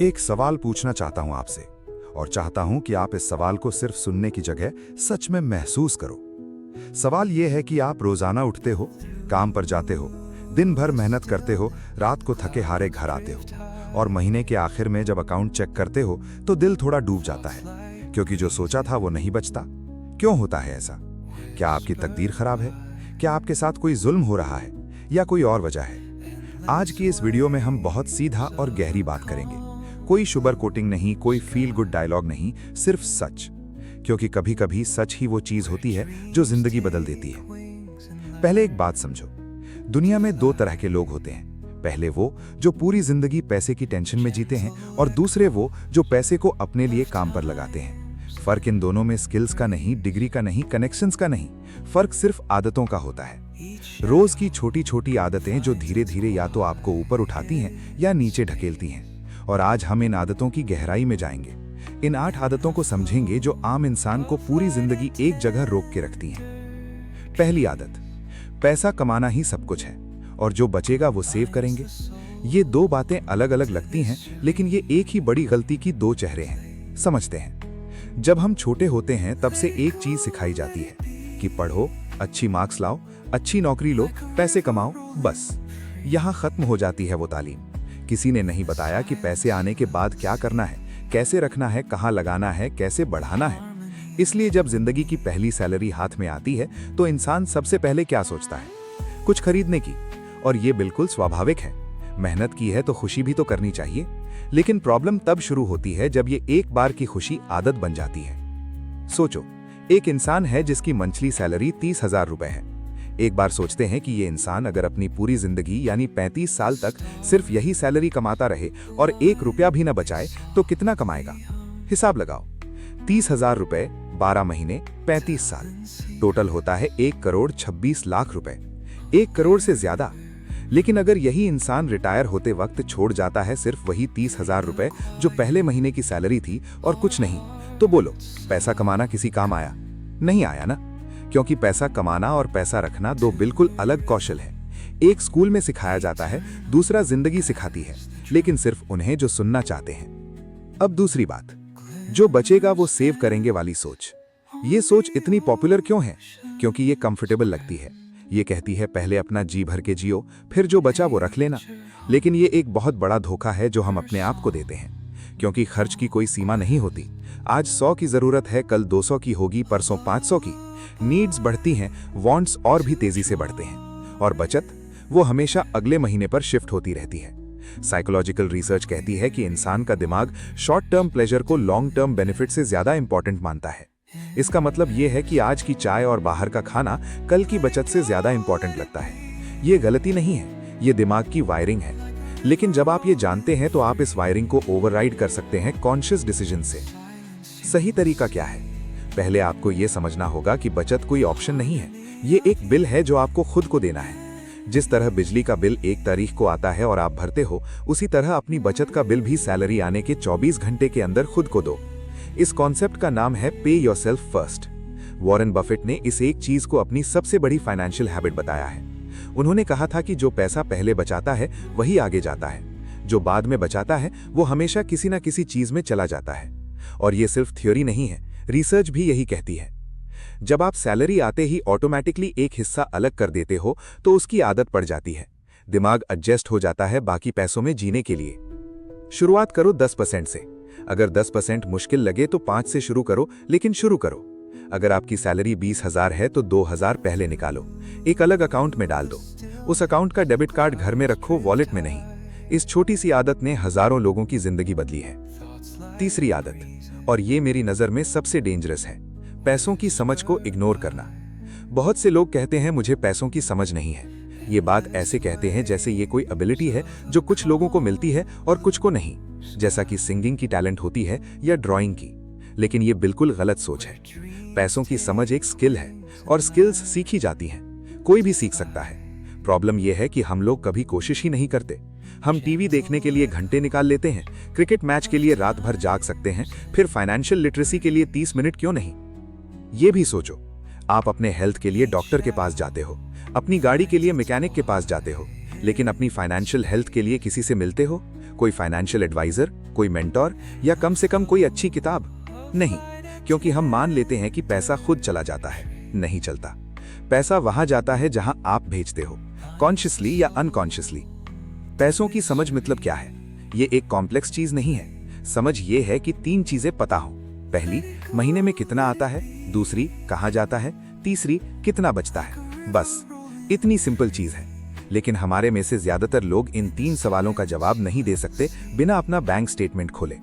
एक सवाल पूछना चाहता हूं आपसे और चाहता हूं कि आप इस सवाल को सिर्फ सुनने की जगह सच में महसूस करो। सवाल यह है कि आप रोजाना उठते हो, काम पर जाते हो, दिन भर मेहनत करते हो, रात को थके हारे घर आते हो और महीने के आखिर में जब अकाउंट चेक करते हो तो दिल थोड़ा डूब जाता है, क्योंकि जो सोचा था वो नहीं बचता। क्यों होता है ऐसा? क्या आपकी तकदीर खराब है? क्या आपके साथ कोई जुल्म हो रहा है या कोई और वजह है? आज की इस वीडियो में हम बहुत सीधा और गहरी बात करेंगे। कोई शुगर कोटिंग नहीं, कोई फील गुड डायलॉग नहीं, सिर्फ सच। क्योंकि कभी कभी सच ही वो चीज होती है जो जिंदगी बदल देती है। पहले एक बात समझो, दुनिया में दो तरह के लोग होते हैं। पहले वो जो पूरी जिंदगी पैसे की टेंशन में जीते हैं और दूसरे वो जो पैसे को अपने लिए काम पर लगाते हैं। फर्क इन दोनों में स्किल्स का नहीं, डिग्री का नहीं, कनेक्शंस का नहीं, फर्क सिर्फ आदतों का होता है। रोज की छोटी छोटी आदतें जो धीरे धीरे या तो आपको ऊपर उठाती हैं या नीचे ढकेलती हैं। और आज हम इन आदतों की गहराई में जाएंगे। इन 8 आदतों को समझेंगे जो आम इंसान को पूरी जिंदगी एक जगह रोक के रखती हैं। पहली आदत, पैसा कमाना ही सब कुछ है और जो बचेगा वो सेव करेंगे। ये दो बातें अलग अलग लगती हैं, लेकिन ये एक ही बड़ी गलती की दो चेहरे हैं। समझते हैं। जब हम छोटे होते हैं तब से एक चीज सिखाई जाती है कि पढ़ो, अच्छी मार्क्स लाओ, अच्छी नौकरी लो, पैसे कमाओ, बस यहां खत्म हो जाती है वो तालीम। किसी ने नहीं बताया कि पैसे आने के बाद क्या करना है, कैसे रखना है, कहां लगाना है, कैसे बढ़ाना है। इसलिए जब जिंदगी की पहली सैलरी हाथ में आती है तो इंसान सबसे पहले क्या सोचता है? कुछ खरीदने की। और ये बिल्कुल स्वाभाविक है। मेहनत की है तो खुशी भी तो करनी चाहिए। लेकिन प्रॉब्लम तब शुरू होती है जब ये एक बार की खुशी आदत बन जाती है। सोचो, एक इंसान है जिसकी मंथली सैलरी 30,000 रुपए है। एक बार सोचते हैं कि ये इंसान अगर अपनी पूरी जिंदगी यानी 35 साल तक सिर्फ यही सैलरी कमाता रहे और 1 रुपया भी न बचाए तो कितना कमाएगा? हिसाब लगाओ। 30,000 रुपए, 12 महीने, 35 साल, टोटल होता है 1,26,00,000 रुपए। 1 करोड़ से ज्यादा। लेकिन अगर यही इंसान रिटायर होते वक्त छोड़ जाता है सिर्फ वही 30,000 रुपए जो पहले महीने की सैलरी थी और कुछ नहीं, तो बोलो, पैसा कमाना किसी काम आया? नहीं आया ना। क्योंकि पैसा कमाना और पैसा रखना दो बिल्कुल अलग कौशल है। एक स्कूल में सिखाया जाता है, दूसरा जिंदगी सिखाती है, लेकिन सिर्फ उन्हें जो सुनना चाहते हैं। अब दूसरी बात, जो बचेगा वो सेव करेंगे वाली सोच। ये सोच इतनी पॉपुलर क्यों है? क्योंकि ये कंफर्टेबल लगती है। ये कहती है पहले अपना जी भर के जियो, फिर जो बचा वो रख लेना। लेकिन ये एक बहुत बड़ा धोखा है जो हम अपने आप को देते हैं। क्योंकि खर्च की कोई सीमा नहीं होती। आज 100 की जरूरत है, कल 200 की होगी, परसों 500 की। नीड्स बढ़ती हैं, वांट्स और भी तेजी से बढ़ते हैं। और बचत, वो हमेशा अगले महीने पर शिफ्ट होती रहती है। साइकोलॉजिकल रिसर्च कहती है कि इंसान का दिमाग शॉर्ट टर्म प्लेजर को लॉन्ग टर्म बेनिफिट से ज्यादा इंपॉर्टेंट मानता है। इसका मतलब यह है कि आज की चाय और बाहर का खाना कल की बचत से ज्यादा इंपॉर्टेंट लगता है। ये गलती नहीं है, ये दिमाग की वायरिंग है। लेकिन जब आप ये जानते हैं तो आप इस वायरिंग को ओवरराइड कर सकते हैं कॉन्शियस डिसीजन से। सही तरीका क्या है? पहले आपको यह समझना होगा कि बचत कोई ऑप्शन नहीं है, ये एक बिल है जो आपको खुद को देना है। जिस तरह बिजली का बिल 1 तारीख को आता है और आप भरते हो, उसी तरह अपनी बचत का बिल भी सैलरी आने के 24 घंटे के अंदर खुद को दो। इस कॉन्सेप्ट का नाम है पे योरसेल्फ फर्स्ट। वॉरेन बफेट ने इस एक चीज को अपनी सबसे बड़ी फाइनेंशियल हैबिट बताया है। उन्होंने कहा था कि जो पैसा पहले बचाता है वही आगे जाता है, जो बाद में बचाता है वो हमेशा किसी ना किसी चीज में चला जाता है। और ये सिर्फ थ्योरी नहीं है, रिसर्च भी यही कहती है। जब आप सैलरी आते ही ऑटोमेटिकली एक हिस्सा अलग कर देते हो तो उसकी आदत पड़ जाती है। दिमाग एडजस्ट हो जाता है बाकी पैसों में जीने के लिए। शुरुआत करो 10% से। अगर 10% मुश्किल लगे तो 5 से शुरू करो, लेकिन शुरू करो। अगर आपकी सैलरी 20,000 है तो 2,000 पहले निकालो, एक अलग अकाउंट में डाल दो। उस अकाउंट का डेबिट कार्ड घर में रखो, वॉलेट में नहीं। इस छोटी सी आदत ने हजारों लोगों की जिंदगी बदली है। तीसरी आदत, और ये मेरी नजर में सबसे डेंजरस है, पैसों की समझ को इग्नोर करना। बहुत से लोग कहते हैं मुझे पैसों की समझ नहीं है। ये बात ऐसे कहते हैं जैसे ये कोई एबिलिटी है जो कुछ लोगों को मिलती है और कुछ को नहीं, जैसा कि सिंगिंग की टैलेंट होती है या ड्राइंग की। लेकिन ये बिल्कुल गलत सोच है। पैसों की समझ एक स्किल है और स्किल्स सीखी जाती हैं। कोई भी सीख सकता है। प्रॉब्लम यह है कि हम लोग कभी कोशिश ही नहीं करते। हम टीवी देखने के लिए घंटे निकाल लेते हैं, क्रिकेट मैच के लिए रात भर जाग सकते हैं, फिर फाइनेंशियल लिटरेसी के लिए 30 मिनट क्यों नहीं? ये भी सोचो, आप अपने हेल्थ के लिए डॉक्टर के पास जाते हो, अपनी गाड़ी के लिए मैकेनिक के पास जाते हो, लेकिन अपनी फाइनेंशियल हेल्थ के लिए किसी से मिलते हो? कोई फाइनेंशियल एडवाइजर, कोई मेंटोर, या कम से कम कोई अच्छी किताब? नहीं, क्योंकि हम मान लेते हैं कि पैसा खुद चला जाता है। नहीं चलता। पैसा वहां जाता है जहां आप भेजते हो, कॉन्शियसली या अनकॉन्शियसली। पैसों की समझ मतलब क्या है? ये एक कॉम्प्लेक्स चीज नहीं है। समझ ये है कि 3 चीजें पता हो। पहली, महीने में कितना आता है। दूसरी, कहां जाता है। तीसरी, कितना बचता है। बस इतनी सिंपल चीज है। लेकिन हमारे में से ज्यादातर लोग इन 3 सवालों का जवाब नहीं दे सकते बिना अपना बैंक स्टेटमेंट खोले।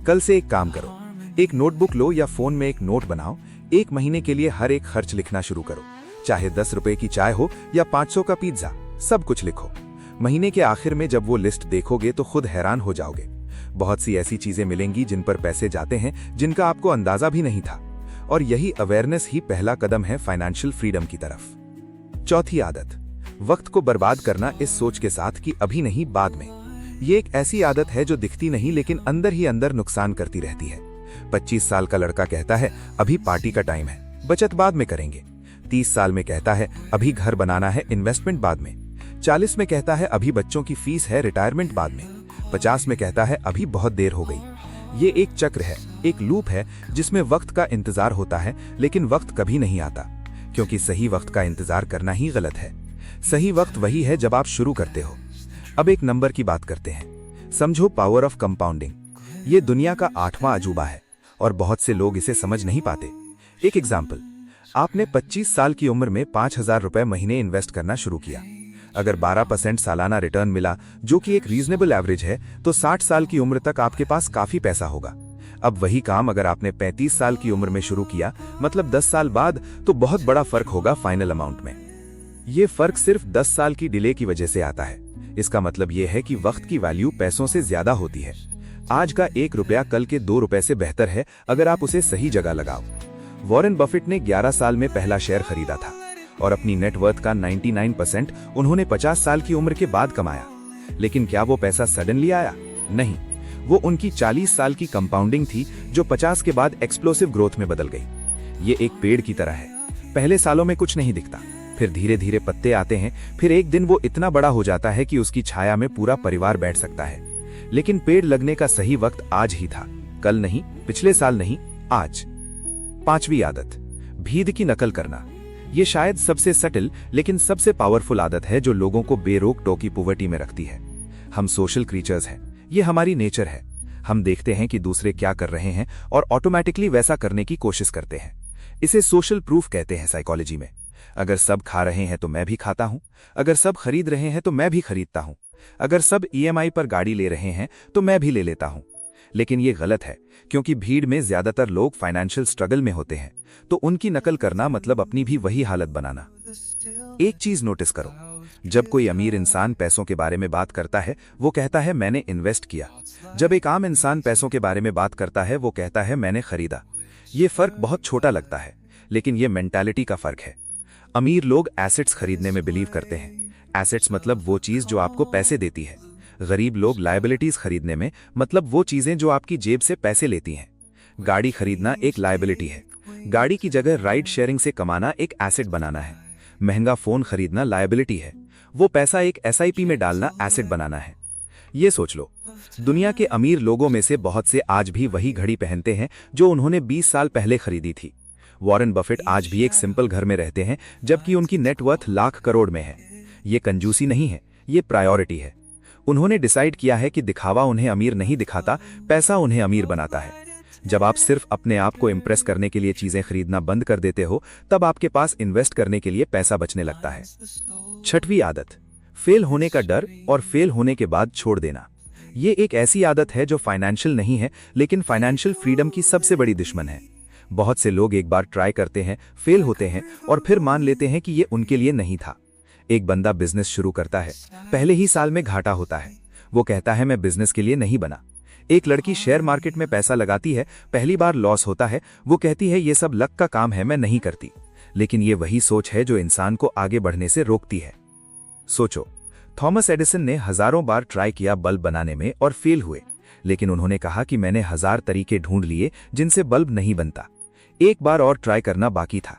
कल से एक काम करो, एक नोटबुक लो या फोन में एक नोट बनाओ। 1 महीने के लिए हर एक खर्च लिखना शुरू करो। चाहे 10 रुपए की चाय हो या 500 का पिज्जा, सब कुछ लिखो। महीने के आखिर में जब वो लिस्ट देखोगे तो खुद हैरान हो जाओगे। बहुत सी ऐसी चीजें मिलेंगी जिन पर पैसे जाते हैं जिनका आपको अंदाजा भी नहीं था। और यही अवेयरनेस ही पहला कदम है फाइनेंशियल फ्रीडम की तरफ। चौथी आदत, वक्त को बर्बाद करना इस सोच के साथ कि अभी नहीं बाद में। ये एक ऐसी आदत है जो दिखती नहीं लेकिन अंदर ही अंदर नुकसान करती रहती है। 25 साल का लड़का कहता है अभी पार्टी का टाइम है, बचत बाद में करेंगे। 30 साल में कहता है अभी घर बनाना है, इन्वेस्टमेंट बाद में। 40 में कहता है अभी बच्चों की फीस है, रिटायरमेंट बाद में। 50 में कहता है अभी बहुत देर हो गई। ये एक चक्र है, एक लूप है जिसमें वक्त का इंतजार होता है लेकिन वक्त कभी नहीं आता, क्योंकि सही वक्त का इंतजार करना ही गलत है। सही वक्त वही है जब आप शुरू करते हो। अब एक नंबर की बात करते हैं। समझो पावर ऑफ कंपाउंडिंग। ये दुनिया का 8वां अजूबा है और बहुत से लोग इसे समझ नहीं पाते। एक एग्जाम्पल, आपने 25 साल की उम्र में 5,000 रुपए महीने इन्वेस्ट करना शुरू किया। अगर 12% सालाना रिटर्न मिला, जो कि एक रीजनेबल एवरेज है, तो 60 साल की उम्र तक आपके पास काफी पैसा होगा। अब वही काम अगर आपने 35 साल की उम्र में शुरू किया, मतलब 10 साल बाद, तो बहुत बड़ा फर्क होगा फाइनल अमाउंट में। ये फर्क सिर्फ 10 साल की डिले की वजह से आता है। इसका मतलब यह है कि वक्त की वैल्यू पैसों से ज्यादा होती है। आज का 1 रुपया कल के 2 रुपए से बेहतर है अगर आप उसे सही जगह लगाओ। वॉरेन बफेट ने 11 साल में पहला शेयर खरीदा था और अपनी नेटवर्थ का 99% उन्होंने 50 साल की उम्र के बाद कमाया। लेकिन क्या वो पैसा सडनली आया? नहीं, वो उनकी 40 साल की कंपाउंडिंग थी जो 50 के बाद एक्सप्लोसिव ग्रोथ में बदल गई। ये एक पेड़ की तरह है। पहले सालों में कुछ नहीं दिखता, फिर धीरे धीरे पत्ते आते हैं, फिर एक दिन वो इतना बड़ा हो जाता है कि उसकी छाया में पूरा परिवार बैठ सकता है। लेकिन पेड़ लगने का सही वक्त आज ही था, कल नहीं, पिछले साल नहीं, आज। 5वीं आदत, भीड़ की नकल करना। ये शायद सबसे सटल लेकिन सबसे पावरफुल आदत है जो लोगों को बेरोक टोकी पॉवर्टी में रखती है। हम सोशल क्रीचर्स हैं, ये हमारी नेचर है। हम देखते हैं कि दूसरे क्या कर रहे हैं और ऑटोमेटिकली वैसा करने की कोशिश करते हैं। इसे सोशल प्रूफ कहते हैं साइकोलॉजी में। अगर सब खा रहे हैं तो मैं भी खाता हूं, अगर सब खरीद रहे हैं तो मैं भी खरीदता हूं, अगर सब ईएमआई पर गाड़ी ले रहे हैं तो मैं भी ले लेता हूं। लेकिन ये गलत है, क्योंकि भीड़ में ज्यादातर लोग फाइनेंशियल स्ट्रगल में होते हैं, तो उनकी नकल करना मतलब अपनी भी वही हालत बनाना। एक चीज नोटिस करो, जब कोई अमीर इंसान पैसों के बारे में बात करता है वो कहता है मैंने इन्वेस्ट किया। जब एक आम इंसान पैसों के बारे में बात करता है वो कहता है मैंने खरीदा। ये फर्क बहुत छोटा लगता है, लेकिन ये मेंटालिटी का फर्क है। अमीर लोग एसेट्स खरीदने में बिलीव करते हैं। एसेट्स मतलब वो चीज जो आपको पैसे देती है। गरीब लोग लायबिलिटीज खरीदने में, मतलब वो चीजें जो आपकी जेब से पैसे लेती हैं। गाड़ी खरीदना एक लायबिलिटी है, गाड़ी की जगह राइड शेयरिंग से कमाना एक एसेट बनाना है। महंगा फोन खरीदना लायबिलिटी है, वो पैसा एक एसआईपी में डालना एसेट बनाना है। ये सोच लो, दुनिया के अमीर लोगों में से बहुत से आज भी वही घड़ी पहनते हैं जो उन्होंने 20 साल पहले खरीदी थी। वॉरेन बफेट आज भी एक सिंपल घर में रहते हैं, जबकि उनकी नेटवर्थ लाख करोड़ में है। ये कंजूसी नहीं है, ये प्रायोरिटी है। उन्होंने डिसाइड किया है कि दिखावा उन्हें अमीर नहीं दिखाता, पैसा उन्हें अमीर बनाता है। जब आप सिर्फ अपने आप को इम्प्रेस करने के लिए चीजें खरीदना बंद कर देते हो, तब आपके पास इन्वेस्ट करने के लिए पैसा बचने लगता है। 6वीं आदत, फेल होने का डर और फेल होने के बाद छोड़ देना। ये एक ऐसी आदत है जो फाइनेंशियल नहीं है, लेकिन फाइनेंशियल फ्रीडम की सबसे बड़ी दुश्मन है। बहुत से लोग एक बार ट्राई करते हैं, फेल होते हैं और फिर मान लेते हैं कि ये उनके लिए नहीं था। एक बंदा बिजनेस शुरू करता है, पहले ही साल में घाटा होता है। वो कहता है मैं बिजनेस के लिए नहीं बना। एक लड़की शेयर मार्केट में पैसा लगाती है, पहली बार लॉस होता है। वो कहती है ये सब लक का काम है, मैं नहीं करती। लेकिन ये वही सोच है जो इंसान को आगे बढ़ने से रोकती है। सोचो, थॉमस एडिसन ने हजारों बार ट्राई किया बल्ब बनाने में और फेल हुए, लेकिन उन्होंने कहा कि मैंने 1000 तरीके ढूंढ लिए जिनसे बल्ब नहीं बनता। एक बार और ट्राई करना बाकी था।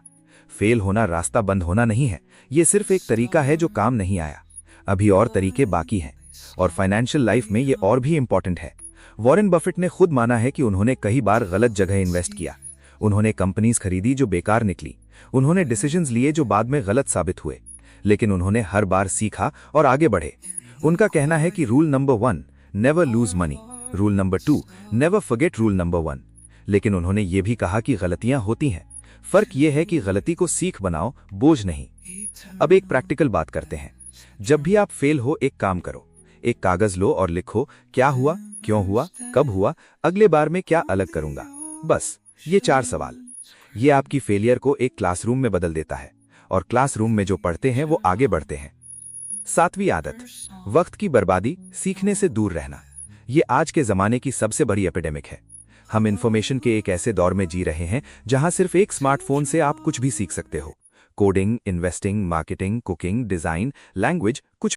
फेल होना रास्ता बंद होना नहीं है, ये सिर्फ एक तरीका है जो काम नहीं आया। अभी और तरीके बाकी हैं। और फाइनेंशियल लाइफ में ये और भी इंपॉर्टेंट है। वॉरेन बफेट ने खुद माना है कि उन्होंने कई बार गलत जगह इन्वेस्ट किया। उन्होंने कंपनीज खरीदी जो बेकार निकली, उन्होंने डिसीजंस लिए जो बाद में गलत साबित हुए, लेकिन उन्होंने हर बार सीखा और आगे बढ़े। उनका कहना है कि rule number 1, never lose money, rule number 2, never forget rule number 1। लेकिन उन्होंने ये भी कहा कि गलतियां होती हैं, फर्क यह है कि गलती को सीख बनाओ, बोझ नहीं। अब एक प्रैक्टिकल बात करते हैं। जब भी आप फेल हो, एक काम करो, एक कागज लो और लिखो क्या हुआ, क्यों हुआ, कब हुआ, अगले बार में क्या अलग करूंगा। बस ये 4 सवाल। ये आपकी फेलियर को एक क्लासरूम में बदल देता है, और क्लासरूम में जो पढ़ते हैं वो आगे बढ़ते हैं। 7वीं आदत, वक्त की बर्बादी, सीखने से दूर रहना। ये आज के जमाने की सबसे बड़ी एपिडेमिक है। हम इंफॉर्मेशन के एक ऐसे दौर में जी रहे हैं जहां सिर्फ एक स्मार्टफोन से आप कुछ भी सीख सकते हो। Coding, investing, marketing, cooking, design, language, कुछ